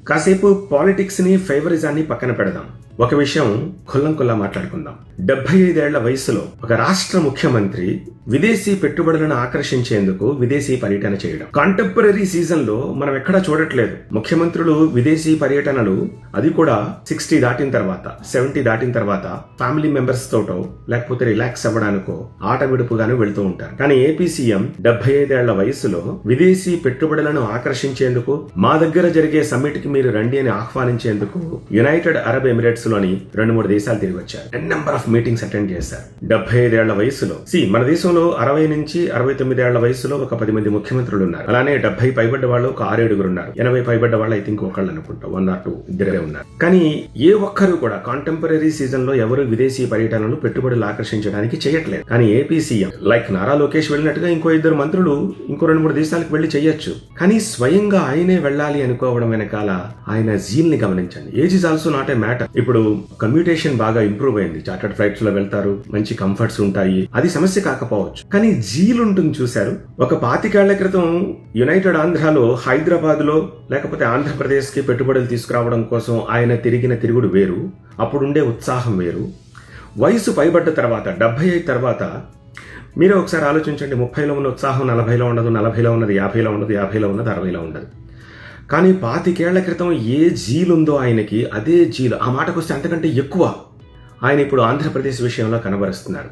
కాసేపు పాలిటిక్స్ ని ఫేవరిజాన్ని పక్కన పెడదాం. ఒక విషయం ఖుల్లంకుల్లా మాట్లాడుకుందాం. 75 ఏళ్ల వయసులో ఒక రాష్ట్ర ముఖ్యమంత్రి విదేశీ పెట్టుబడులను ఆకర్షించేందుకు విదేశీ పర్యటన చేయడం కాంటెంపరీ సీజన్ లో మనం ఎక్కడా చూడట్లేదు. ముఖ్యమంత్రులు విదేశీ పర్యటనలు, అది కూడా 60 దాటిన తర్వాత, 70 దాటిన తర్వాత ఫ్యామిలీ మెంబర్స్ తోటో లేకపోతే రిలాక్స్ అవ్వడానికో ఆట విడుపుగాను వెళ్తూ ఉంటారు. కానీ ఏపీ సీఎం 75 ఏళ్ల వయసులో విదేశీ పెట్టుబడులను ఆకర్షించేందుకు, మా దగ్గర జరిగే సమ్మిట్ కి మీరు రండి అని ఆహ్వానించేందుకు యునైటెడ్ అరబ్ ఎమిరేట్స్ లోని 2-3 దేశాలు తిరిగి వచ్చారు. నెంబర్ ఆఫ్ మీటింగ్స్ అటెండ్ చేశారు. 75 ఏళ్ల వయసులో మన దేశంలో 60 నుంచి 69 ఏళ్ల వయసులో ఒక 10 మంది ముఖ్యమంత్రులు ఉన్నారు. అలానే 70 పైబడ్డ వాళ్ళు ఒక 6-7 ఉన్నారు. 80 పైబడ్డ వాళ్ళు అయితే ఇంకొకళ్ళు అనుకుంటా 1 or 2 ఇద్దరే ఉన్నారు. కానీ ఏ ఒక్కరు కూడా కాంటెంపరీ సీజన్ లో ఎవరు విదేశీ పర్యటనలు, పెట్టుబడులు ఆకర్షించడానికి చేయట్లేదు. కానీ AP CM like Nara Lokesh వెళ్ళినట్టుగా ఇంకో 2 మంత్రులు ఇంకో 2-3 దేశాలకు వెళ్లి చేయొచ్చు. కానీ స్వయంగా ఆయనే వెళ్ళాలి అనుకోవడం వెనకాల ఆయన జీల్ ని గమనించండి. Age is also not a matter. ఇప్పుడు కమ్యూటేషన్ బాగా ఇంప్రూవ్ అయింది. చార్టర్డ్ ఫ్లైట్స్ లో వెళ్తారు, మంచి కంఫర్ట్స్ ఉంటాయి, అది సమస్య కాకపోవచ్చు. కానీ జీల్ ఉంటుంది చూశారు. ఒక 25 ఏళ్ల క్రితం యునైటెడ్ ఆంధ్రాలో హైదరాబాద్ లో లేకపోతే ఆంధ్రప్రదేశ్ కి పెట్టుబడులు తీసుకురావడం కోసం ఆయన తిరిగిన తిరుగుడు వేరు, అప్పుడుండే ఉత్సాహం వేరు. వయసు పైబడ్డ తర్వాత 75 తర్వాత మీరే ఒకసారి ఆలోచించండి. 30లో ఉన్న ఉత్సాహం 40లో ఉండదు, 40లో ఉన్నది 50లో ఉండదు, 50లో ఉన్నది 60లో ఉండదు. కానీ 25 ఏళ్ల క్రితం ఏ జీల్ ఉందో ఆయనకి, అదే జీల్, ఆ మాటకు వస్తే అంతకంటే ఎక్కువ ఆయన ఇప్పుడు ఆంధ్రప్రదేశ్ విషయంలో కనబరుస్తున్నారు.